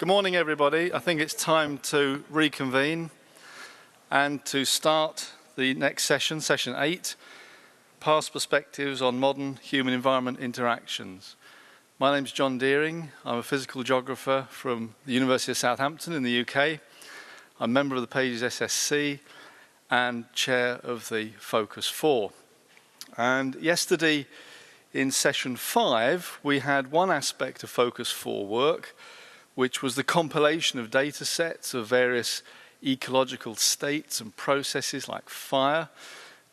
Good morning, everybody. I think it's time to reconvene and to start the next session, session 8, Past Perspectives on Modern Human-Environment Interactions. My name's John Deering. I'm a physical geographer from the University of Southampton in the UK. I'm a member of the Pages SSC and chair of the Focus 4. And yesterday in session 5, we had one aspect of Focus 4 work, which was the compilation of data sets of various ecological states and processes like fire.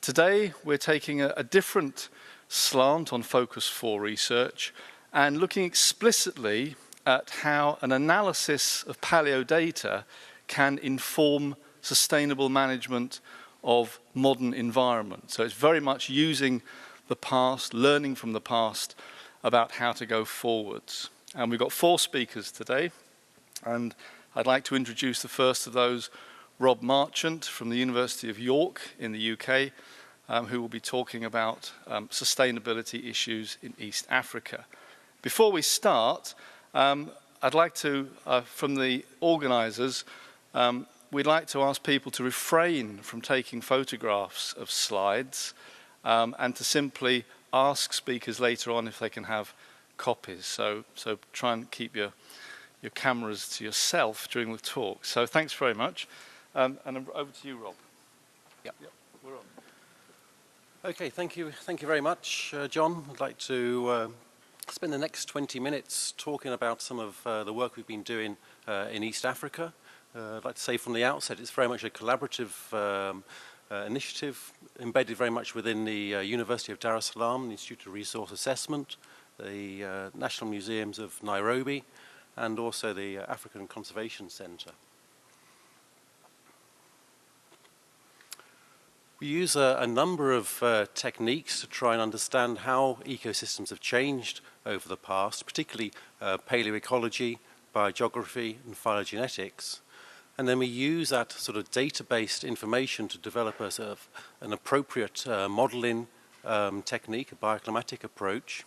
Today, we're taking a different slant on Focus 4 research and looking explicitly at how an analysis of paleo data can inform sustainable management of modern environment. So it's very much using the past, learning from the past about how to go forwards. And we've got 4 speakers today, and I'd like to introduce the first of those, Rob Marchant from the University of York in the UK, who will be talking about sustainability issues in East Africa. Before we start, I'd like to, from the organisers, we'd like to ask people to refrain from taking photographs of slides and to simply ask speakers later on if they can have copies. So try and keep your cameras to yourself during the talk. So thanks very much. And over to you, Rob. Yep. We're on. Okay, thank you very much, John. I'd like to spend the next 20 minutes talking about some of the work we've been doing in East Africa. I'd like to say from the outset, it's very much a collaborative initiative embedded very much within the University of Dar es Salaam, the Institute of Resource Assessment, the National Museums of Nairobi, and also the African Conservation Centre. We use a number of techniques to try and understand how ecosystems have changed over the past, particularly paleoecology, biogeography, and phylogenetics. And then we use that sort of data-based information to develop a sort of an appropriate modeling technique, a bioclimatic approach,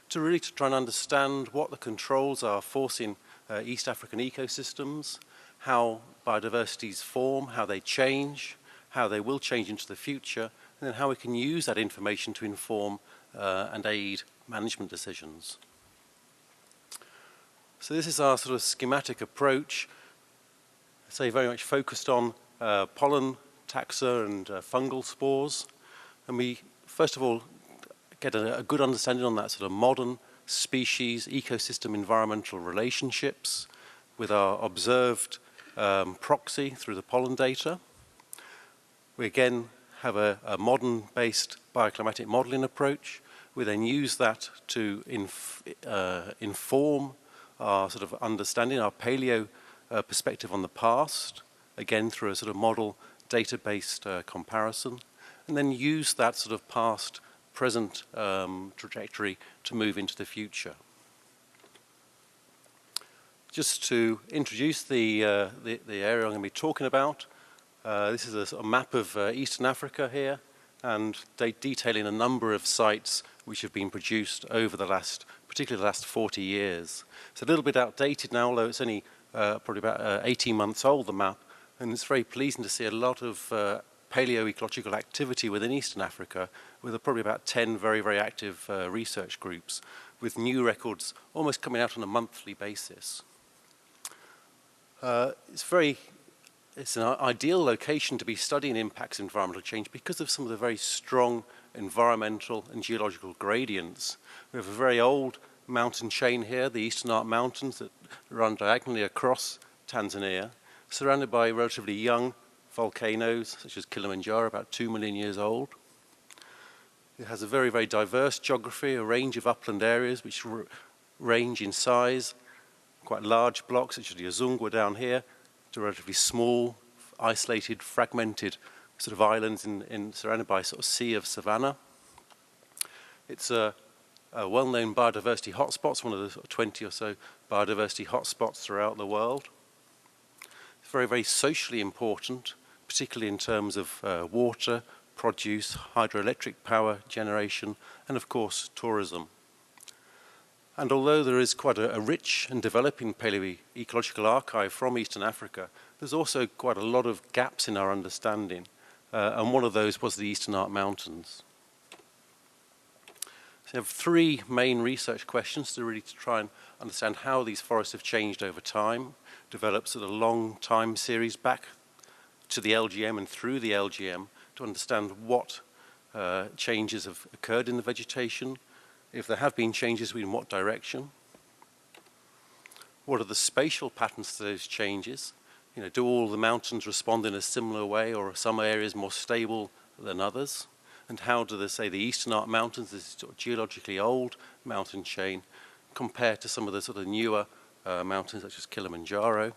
to really try and understand what the controls are forcing East African ecosystems, how biodiversities form, how they change, how they will change into the future, and then how we can use that information to inform and aid management decisions. So this is our sort of schematic approach, say very much focused on pollen, taxa, and fungal spores. And we, first of all, get a good understanding on that sort of modern species, ecosystem, environmental relationships with our observed proxy through the pollen data. We again have a modern-based bioclimatic modeling approach. We then use that to inform our sort of understanding, our paleo perspective on the past, again through a sort of model data-based comparison, and then use that sort of past present trajectory to move into the future. Just to introduce the area I'm going to be talking about, this is a sort of map of Eastern Africa here, and detailing a number of sites which have been produced over the last, particularly the last 40 years. It's a little bit outdated now, although it's only probably about 18 months old, the map, and it's very pleasing to see a lot of paleoecological activity within Eastern Africa, with probably about 10 very, very active research groups, with new records almost coming out on a monthly basis. It's an ideal location to be studying impacts of environmental change because of some of the very strong environmental and geological gradients. We have a very old mountain chain here, the Eastern Arc Mountains, that run diagonally across Tanzania, surrounded by relatively young volcanoes such as Kilimanjaro, about 2 million years old. It has a very, very diverse geography, a range of upland areas which range in size, quite large blocks such as the Azungwa down here, to relatively small, isolated, fragmented sort of islands surrounded by a sort of sea of savanna. It's a well-known biodiversity hotspot, one of the sort of 20 or so biodiversity hotspots throughout the world. It's very, very socially important, particularly in terms of water, produce, hydroelectric power generation, and of course tourism. And although there is quite a rich and developing paleoecological archive from Eastern Africa, there's also quite a lot of gaps in our understanding. And one of those was the Eastern Arc Mountains. So we have three main research questions to really try and understand how these forests have changed over time, developed sort of a long time series back to the LGM and through the LGM to understand what changes have occurred in the vegetation, if there have been changes, in what direction, what are the spatial patterns to those changes, do all the mountains respond in a similar way, or are some areas more stable than others? And how do say the Eastern Arc Mountains, this sort of geologically old mountain chain, compare to some of the sort of newer mountains such as Kilimanjaro?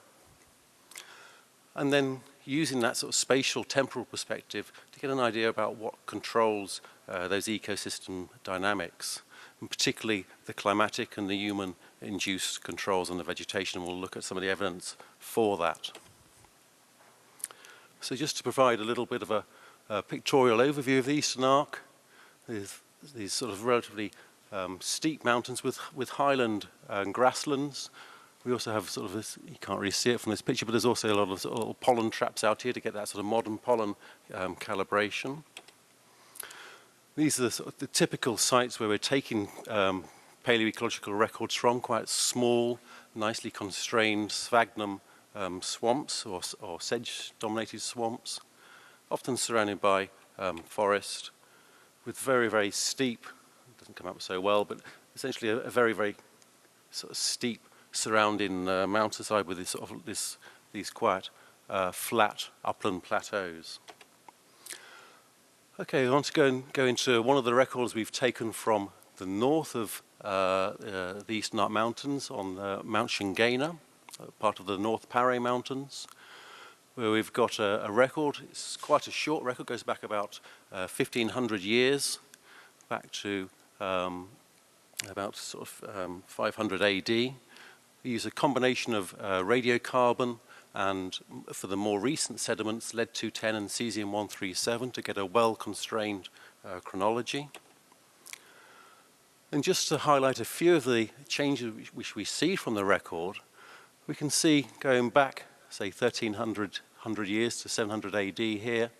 And then using that sort of spatial temporal perspective to get an idea about what controls those ecosystem dynamics, and particularly the climatic and the human-induced controls on the vegetation. We'll look at some of the evidence for that. So just to provide a little bit of a pictorial overview of the Eastern Arc, there's these sort of relatively steep mountains with highland and grasslands. We also have sort of this, you can't really see it from this picture, but there's also a lot of sort of pollen traps out here to get that sort of modern pollen calibration. These are the typical sites where we're taking paleoecological records from, quite small, nicely constrained sphagnum swamps or sedge-dominated swamps, often surrounded by forest, with very, very steep, it doesn't come out so well, but essentially a very, very sort of steep surrounding mountainside with these quite flat upland plateaus. Okay, I want to go into one of the records we've taken from the north of the Eastern Arc Mountains on Marchant Gaynor, part of the North Paray Mountains, where we've got a record. It's quite a short record, goes back about 1,500 years, back to about sort of 500 AD. We use a combination of radiocarbon and for the more recent sediments, lead-210 and cesium-137 to get a well-constrained chronology. And just to highlight a few of the changes which we see from the record, we can see going back, say, 1,300 years to 700 AD here,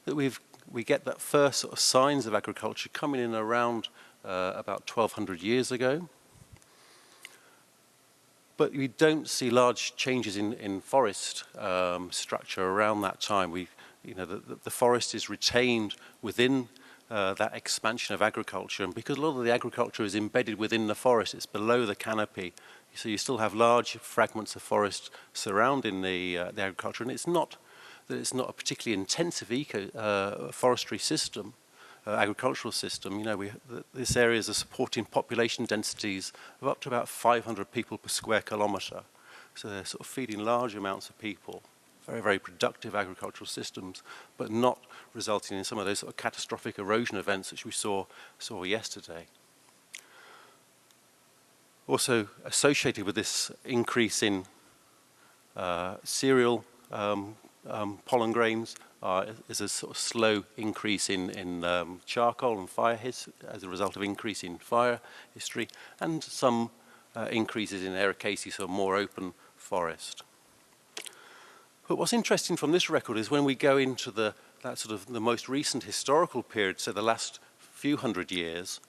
that we get that first sort of signs of agriculture coming in around about 1,200 years ago. But we don't see large changes in forest structure around that time. The forest is retained within that expansion of agriculture, and because a lot of the agriculture is embedded within the forest, it's below the canopy. So you still have large fragments of forest surrounding the agriculture, and it's not a particularly intensive forestry system. Agricultural system, this area is supporting population densities of up to about 500 people per square kilometre. So they're sort of feeding large amounts of people, very, very productive agricultural systems, but not resulting in some of those sort of catastrophic erosion events which we saw yesterday. Also associated with this increase in cereal pollen grains is a sort of slow increase in charcoal and fire as a result of increase in fire history, and some increases in ericaceae, so more open forest. But what's interesting from this record is when we go into that sort of the most recent historical period, so the last few hundred years,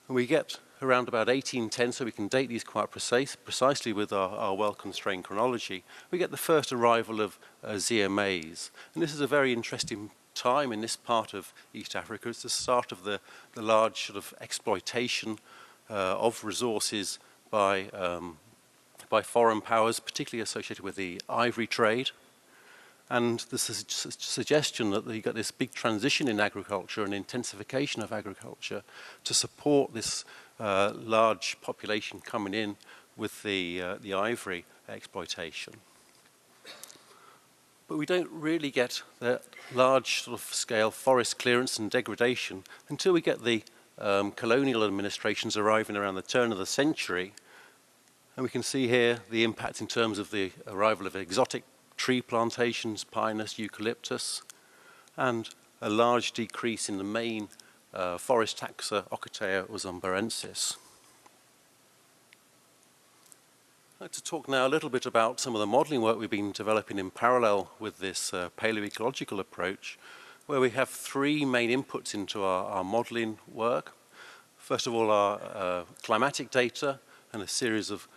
and we get around about 1810, so we can date these quite precisely with our well-constrained chronology. We get the first arrival of ZMAs. And this is a very interesting time in this part of East Africa. It's the start of the large sort of exploitation of resources by foreign powers, particularly associated with the ivory trade. And there's a suggestion that you got this big transition in agriculture and intensification of agriculture to support this large population coming in with the ivory exploitation. But we don't really get that large sort of scale forest clearance and degradation until we get the colonial administrations arriving around the turn of the century. And we can see here the impact in terms of the arrival of exotic tree plantations, pinus, eucalyptus, and a large decrease in the main forest taxa, Ocotea uzumbarensis. I'd like to talk now a little bit about some of the modelling work we've been developing in parallel with this paleoecological approach, where we have three main inputs into our modelling work. First of all, our climatic data and a series of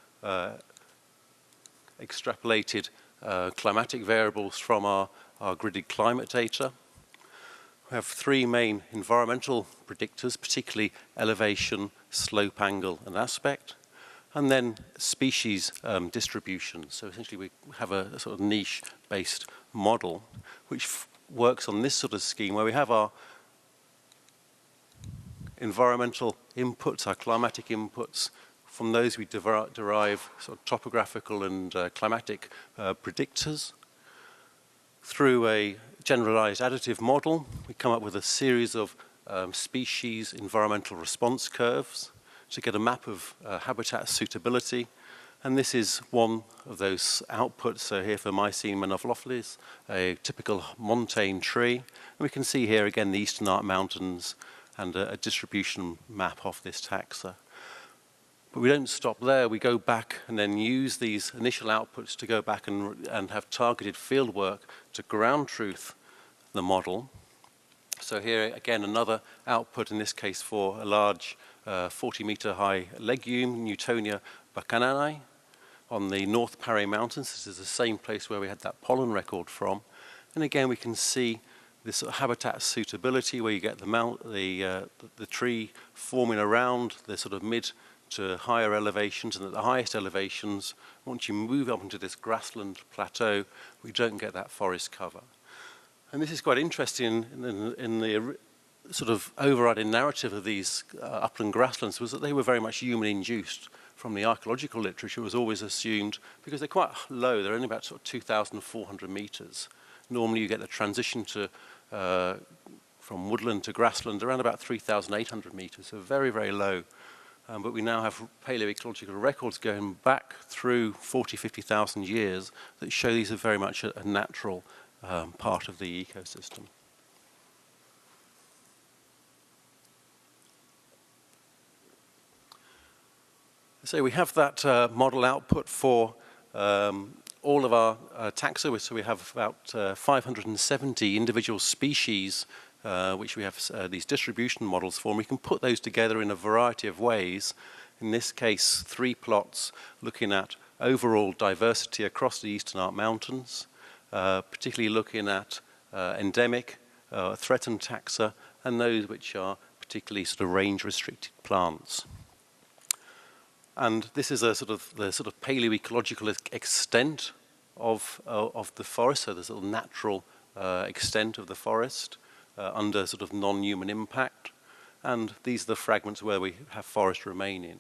extrapolated climatic variables from our gridded climate data. We have three main environmental predictors, particularly elevation, slope angle, and aspect. And then species distribution. So essentially we have a sort of niche-based model which works on this sort of scheme where we have our environmental inputs, our climatic inputs. From those we derive sort of topographical and climatic predictors. Through a generalized additive model, we come up with a series of species environmental response curves to get a map of habitat suitability. And this is one of those outputs. So here for Mycene monophyllus, a typical montane tree. And we can see here again the Eastern Arc Mountains and a distribution map of this taxa. But we don't stop there. We go back and then use these initial outputs to go back and have targeted field work to ground truth the model. So here again another output, in this case for a large 40-meter high legume, Newtonia buchanani, on the North Parry Mountains. This is the same place where we had that pollen record from. And again we can see this sort of habitat suitability where you get the tree forming around the sort of mid to higher elevations, and at the highest elevations, once you move up into this grassland plateau, we don't get that forest cover. And this is quite interesting in the sort of overriding narrative of these upland grasslands was that they were very much human-induced. From the archaeological literature, it was always assumed, because they're quite low, they're only about sort of 2,400 meters. Normally you get the transition to from woodland to grassland around about 3,800 meters, so very, very low. But we now have paleoecological records going back through 40, 50,000 years that show these are very much a natural part of the ecosystem. So we have that model output for all of our taxa. So we have about 570 individual species which we have these distribution models for, and we can put those together in a variety of ways. In this case, 3 plots looking at overall diversity across the Eastern Arc Mountains, particularly looking at endemic, threatened taxa, and those which are particularly sort of range-restricted plants. And this is the sort of paleoecological extent of the forest, so the sort of natural extent of the forest under sort of non-human impact. And these are the fragments where we have forest remaining.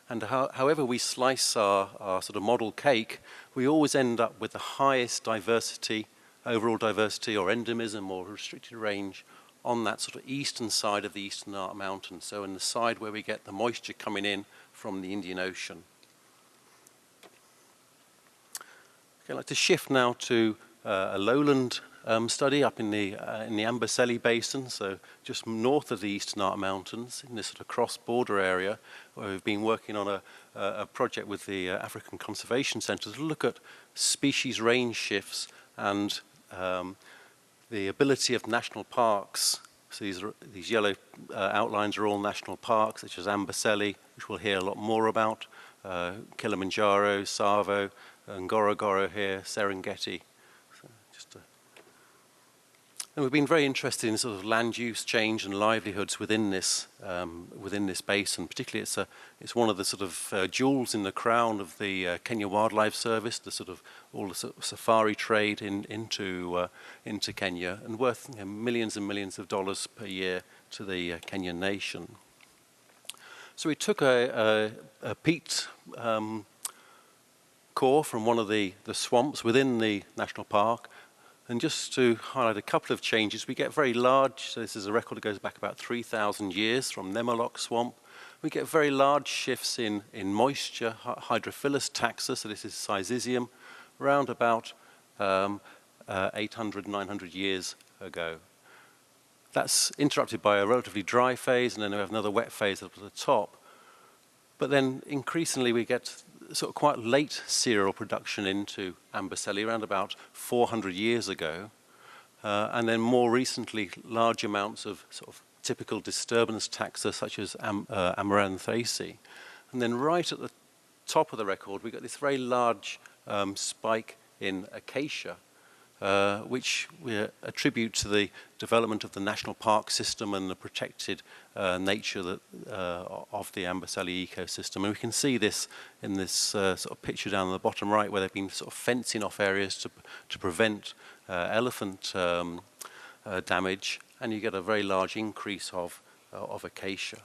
And however we slice our sort of model cake, we always end up with the highest diversity, overall diversity or endemism or restricted range on that sort of eastern side of the Eastern Arc Mountains, so in the side where we get the moisture coming in from the Indian Ocean. Okay, I'd like to shift now to a lowland study up in the Amboseli Basin, so just north of the Eastern Arc Mountains, in this sort of cross-border area, where we've been working on a project with the African Conservation Centre to look at species range shifts and the ability of national parks. So these yellow outlines are all national parks, such as Amboseli, which we'll hear a lot more about, Kilimanjaro, Tsavo, Ngorongoro here, Serengeti. So and we've been very interested in sort of land use change and livelihoods within this basin. Particularly, it's one of the sort of jewels in the crown of the Kenya Wildlife Service. The sort of all the sort of safari trade into Kenya, and worth millions and millions of dollars per year to the Kenyan nation. So we took a peat core from one of the swamps within the national park. And just to highlight a couple of changes, we get very large, so this is a record that goes back about 3,000 years from Nemalok Swamp. We get very large shifts in moisture, hydrophilous taxa, so this is Syzygium, around about 800, 900 years ago. That's interrupted by a relatively dry phase, and then we have another wet phase up at the top. But then increasingly we get sort of quite late serial production into Ambercelli, around about 400 years ago. And then more recently, large amounts of sort of typical disturbance taxa, such as Amaranthaceae. And then right at the top of the record, we got this very large spike in acacia, which we attribute to the development of the national park system and the protected nature of the Ambercelli ecosystem. And we can see this in this sort of picture down the bottom right, where they've been sort of fencing off areas to prevent elephant damage, and you get a very large increase of acacia.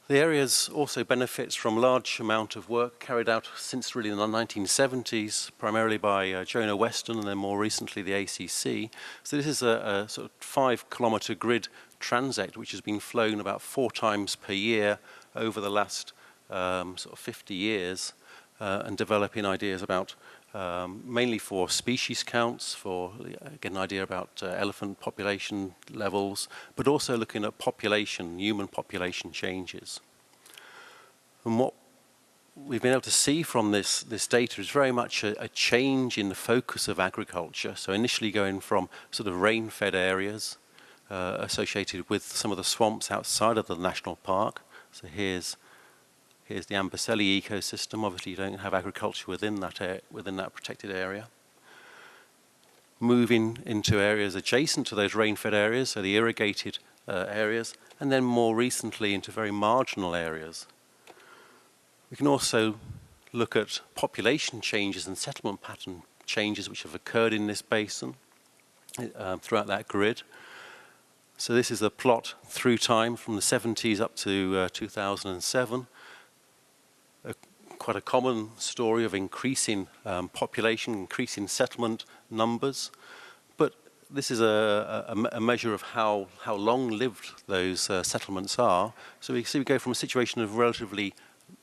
The area also benefits from large amount of work carried out since really the 1970s, primarily by Jonah Weston and then more recently the ACC. So this is a sort of 5-kilometre grid transect which has been flown about 4 times per year over the last sort of 50 years and developing ideas about mainly for species counts, for get an idea about elephant population levels, but also looking at human population changes. And what we've been able to see from this data is very much a change in the focus of agriculture. So initially going from sort of rain-fed areas associated with some of the swamps outside of the national park. So here's the Ambercelli ecosystem. Obviously, you don't have agriculture within that protected area. Moving into areas adjacent to those rain-fed areas, so the irrigated areas, and then more recently into very marginal areas. We can also look at population changes and settlement pattern changes which have occurred in this basin throughout that grid. So this is a plot through time from the 70s up to 2007. Quite a common story of increasing population, increasing settlement numbers, but this is a measure of how long-lived those settlements are. So we see we go from a situation of relatively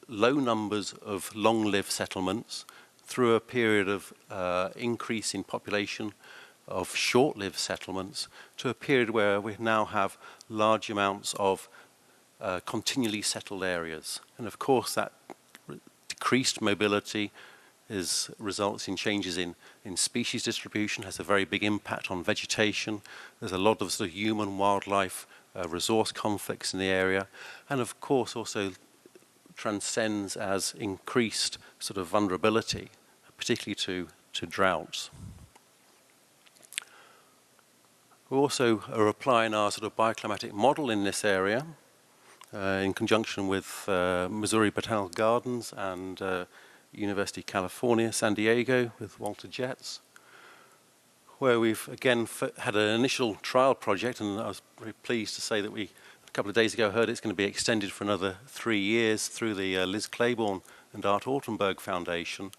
low numbers of long-lived settlements through a period of increase in population of short-lived settlements to a period where we now have large amounts of continually settled areas. And of course that decreased mobility results in changes in species distribution, has a very big impact on vegetation. There's a lot of sort of human-wildlife resource conflicts in the area, and of course also transcends as increased sort of vulnerability, particularly to droughts. We also are applying our sort of bioclimatic model in this area in conjunction with Missouri Botanical Gardens and University of California, San Diego, with Walter Jetz, where we've again had an initial trial project, and I was very pleased to say that a couple of days ago heard it's going to be extended for another 3 years through the Liz Claiborne and Art Altenberg Foundation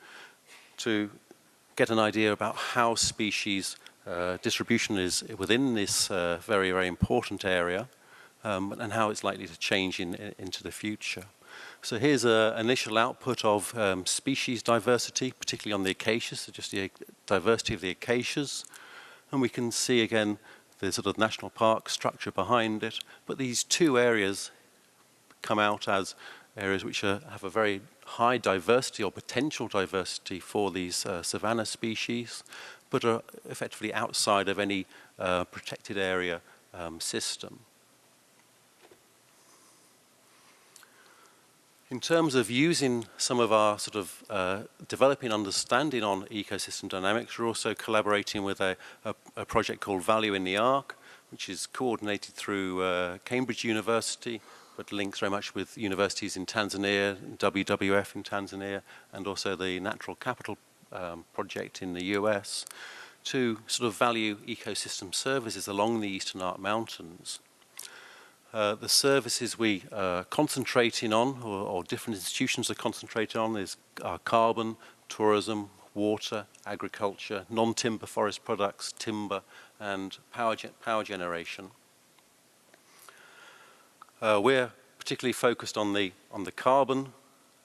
to get an idea about how species distribution is within this very, very important area and how it's likely to change into the future. So here's an initial output of species diversity, particularly on the acacias, so just the diversity of the acacias. And we can see again the sort of national park structure behind it. But these 2 areas come out as areas which have a very high diversity or potential diversity for these savanna species, but are effectively outside of any protected area system. In terms of using some of our sort of developing understanding on ecosystem dynamics, we're also collaborating with a project called Value in the Arc, which is coordinated through Cambridge University, but links very much with universities in Tanzania, WWF in Tanzania, and also the Natural Capital project in the US, to sort of value ecosystem services along the Eastern Arc Mountains. The services we are concentrating on, or different institutions are concentrating on, is carbon, tourism, water, agriculture, non-timber forest products, timber, and power generation. We're particularly focused on the carbon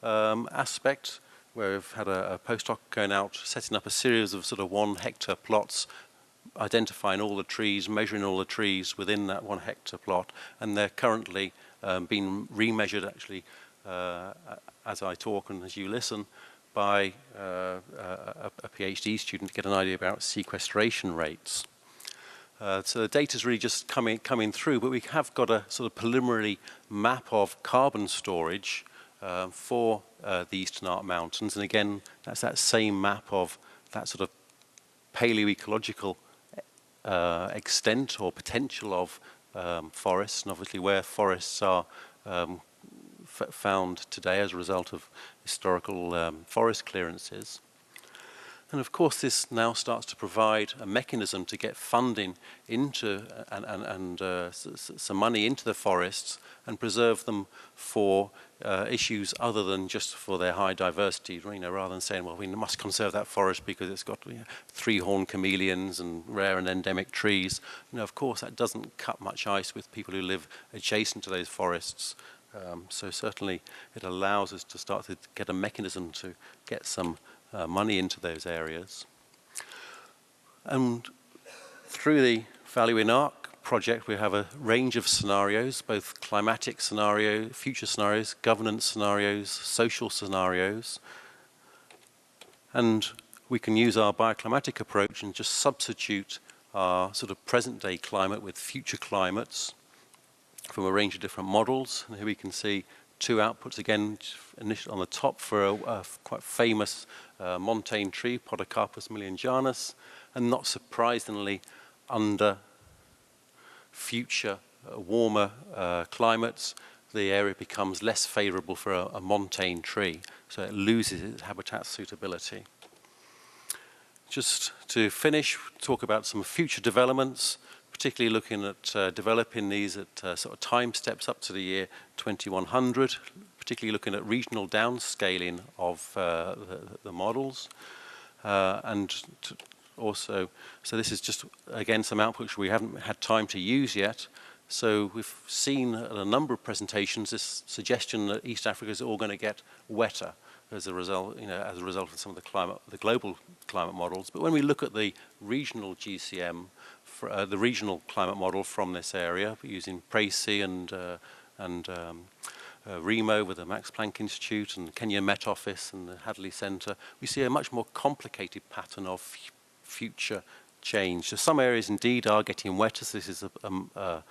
aspect, where we've had a postdoc going out, setting up a series of sort of 1 hectare plots, identifying all the trees, measuring all the trees within that 1 hectare plot, and they're currently being remeasured actually as I talk and as you listen, by a PhD student to get an idea about sequestration rates. So the data's really just coming through, but we have got a sort of preliminary map of carbon storage for the Eastern Arc Mountains. And again, that's that same map of that sort of paleoecological extent or potential of forests, and obviously where forests are found today as a result of historical forest clearances. And of course, this now starts to provide a mechanism to get funding into and some money into the forests and preserve them for issues other than just for their high diversity. You know, rather than saying, well, we must conserve that forest because it's got three-horned chameleons and rare and endemic trees. You know, of course, that doesn't cut much ice with people who live adjacent to those forests. So certainly, it allows us to start to get a mechanism to get some money into those areas. And through the Value in Arc project, we have a range of scenarios, both climatic scenarios, future scenarios, governance scenarios, social scenarios. And we can use our bioclimatic approach and just substitute our sort of present-day climate with future climates from a range of different models. And here we can see two outputs again on the top for a quite famous montane tree, Podocarpus millianjanus, and not surprisingly, under future warmer climates, the area becomes less favorable for a montane tree, so it loses its habitat suitability. Just to finish, talk about some future developments, particularly looking at developing these at sort of time steps up to the year 2100, particularly looking at regional downscaling of the models. Also, so this is just, again, some output which we haven't had time to use yet. So we've seen at a number of presentations this suggestion that East Africa is all going to get wetter as a result, as a result of some of the global climate models. But when we look at the regional GCM, the regional climate model from this area, using Précy and Remo with the Max Planck Institute and Kenya Met Office and the Hadley Centre, we see a much more complicated pattern of future change. So some areas indeed are getting wetter, so this is a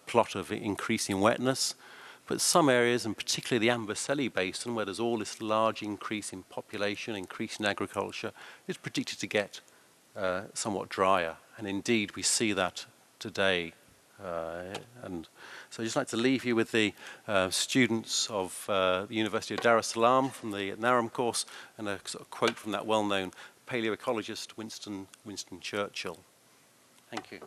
plot of increasing wetness. But some areas, and particularly the Amboseli Basin, where there's all this large increase in population, increase in agriculture, is predicted to get somewhat drier. And indeed, we see that today. And so I'd just like to leave you with the students of the University of Dar es Salaam from the NARAM course, and a sort of quote from that well-known paleoecologist, Winston Churchill. Thank you.